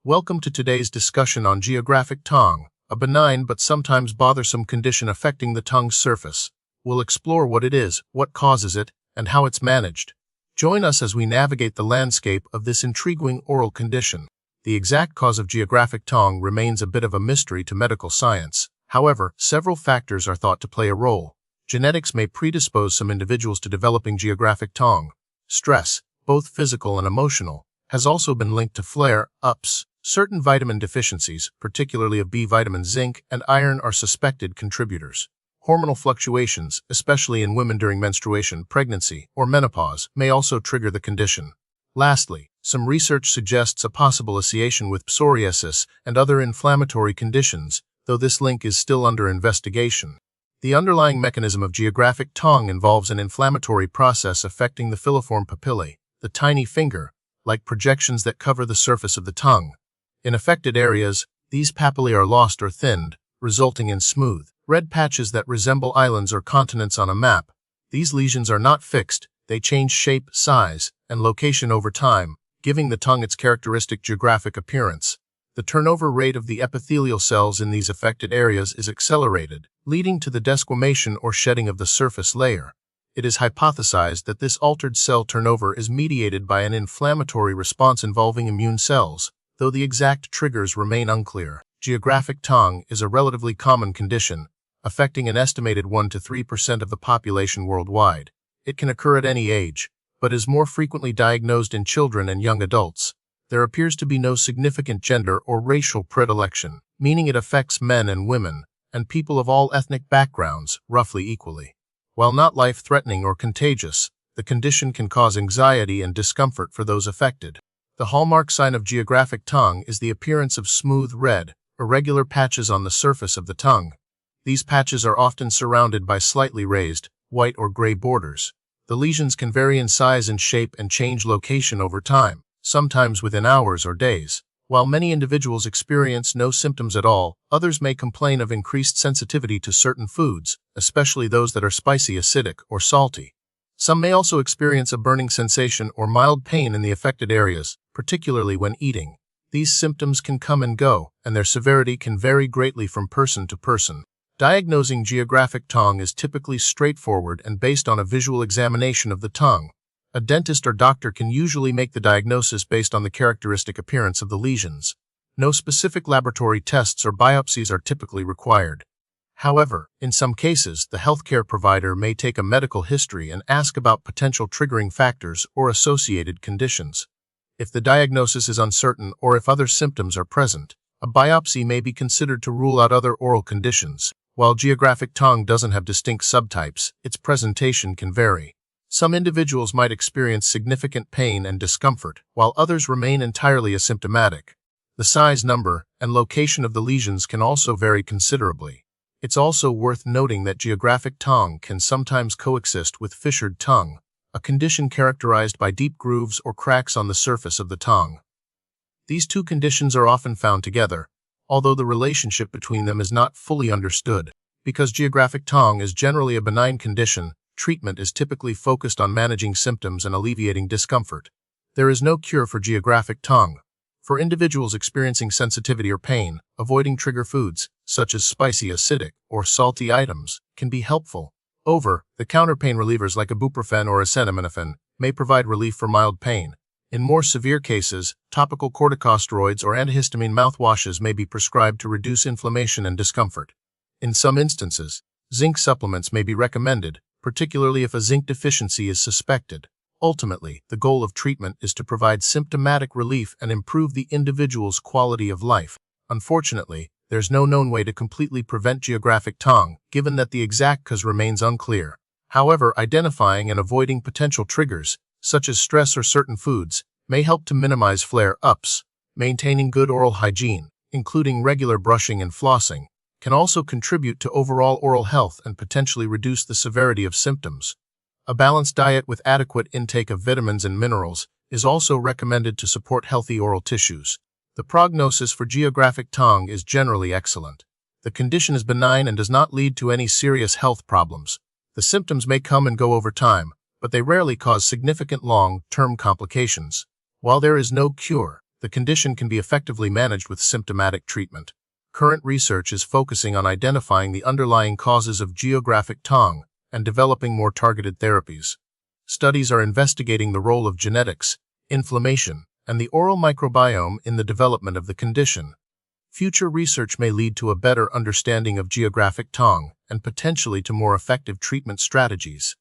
Welcome to today's discussion on geographic tongue, a benign but sometimes bothersome condition affecting the tongue's surface. We'll explore what it is, what causes it, and how it's managed. Join us as we navigate the landscape of this intriguing oral condition. The exact cause of geographic tongue remains a bit of a mystery to medical science. However, several factors are thought to play a role. Genetics may predispose some individuals to developing geographic tongue. Stress, both physical and emotional, has also been linked to flare-ups. Certain vitamin deficiencies, particularly of B vitamin, zinc, and iron, are suspected contributors. Hormonal fluctuations, especially in women during menstruation, pregnancy, or menopause, may also trigger the condition. Lastly, some research suggests a possible association with psoriasis and other inflammatory conditions, though this link is still under investigation. The underlying mechanism of geographic tongue involves an inflammatory process affecting the filiform papillae, the tiny finger-like projections that cover the surface of the tongue. In affected areas, these papillae are lost or thinned, resulting in smooth, red patches that resemble islands or continents on a map. These lesions are not fixed, they change shape, size, and location over time, giving the tongue its characteristic geographic appearance. The turnover rate of the epithelial cells in these affected areas is accelerated, leading to the desquamation or shedding of the surface layer. It is hypothesized that this altered cell turnover is mediated by an inflammatory response involving immune cells, though the exact triggers remain unclear. Geographic tongue is a relatively common condition, affecting an estimated 1 to 3% of the population worldwide. It can occur at any age, but is more frequently diagnosed in children and young adults. There appears to be no significant gender or racial predilection, meaning it affects men and women, and people of all ethnic backgrounds, roughly equally. While not life-threatening or contagious, the condition can cause anxiety and discomfort for those affected. The hallmark sign of geographic tongue is the appearance of smooth red, irregular patches on the surface of the tongue. These patches are often surrounded by slightly raised, white or gray borders. The lesions can vary in size and shape and change location over time, sometimes within hours or days. While many individuals experience no symptoms at all, others may complain of increased sensitivity to certain foods, especially those that are spicy, acidic, or salty. Some may also experience a burning sensation or mild pain in the affected areas, particularly when eating. These symptoms can come and go, and their severity can vary greatly from person to person. Diagnosing geographic tongue is typically straightforward and based on a visual examination of the tongue. A dentist or doctor can usually make the diagnosis based on the characteristic appearance of the lesions. No specific laboratory tests or biopsies are typically required. However, in some cases, the healthcare provider may take a medical history and ask about potential triggering factors or associated conditions. If the diagnosis is uncertain or if other symptoms are present, a biopsy may be considered to rule out other oral conditions. While geographic tongue doesn't have distinct subtypes, its presentation can vary. Some individuals might experience significant pain and discomfort, while others remain entirely asymptomatic. The size, number, and location of the lesions can also vary considerably. It's also worth noting that geographic tongue can sometimes coexist with fissured tongue, a condition characterized by deep grooves or cracks on the surface of the tongue. These two conditions are often found together, although the relationship between them is not fully understood. Because geographic tongue is generally a benign condition, treatment is typically focused on managing symptoms and alleviating discomfort. There is no cure for geographic tongue. For individuals experiencing sensitivity or pain, avoiding trigger foods, such as spicy, acidic, or salty items, can be helpful. Over-the-counter pain relievers like ibuprofen or acetaminophen may provide relief for mild pain. In more severe cases, topical corticosteroids or antihistamine mouthwashes may be prescribed to reduce inflammation and discomfort. In some instances, zinc supplements may be recommended, particularly if a zinc deficiency is suspected. Ultimately, the goal of treatment is to provide symptomatic relief and improve the individual's quality of life. Unfortunately, there's no known way to completely prevent geographic tongue, given that the exact cause remains unclear. However, identifying and avoiding potential triggers, such as stress or certain foods, may help to minimize flare-ups. Maintaining good oral hygiene, including regular brushing and flossing, can also contribute to overall oral health and potentially reduce the severity of symptoms. A balanced diet with adequate intake of vitamins and minerals is also recommended to support healthy oral tissues. The prognosis for geographic tongue is generally excellent. The condition is benign and does not lead to any serious health problems. The symptoms may come and go over time, but they rarely cause significant long-term complications. While there is no cure, the condition can be effectively managed with symptomatic treatment. Current research is focusing on identifying the underlying causes of geographic tongue and developing more targeted therapies. Studies are investigating the role of genetics, inflammation, and the oral microbiome in the development of the condition. Future research may lead to a better understanding of geographic tongue and potentially to more effective treatment strategies.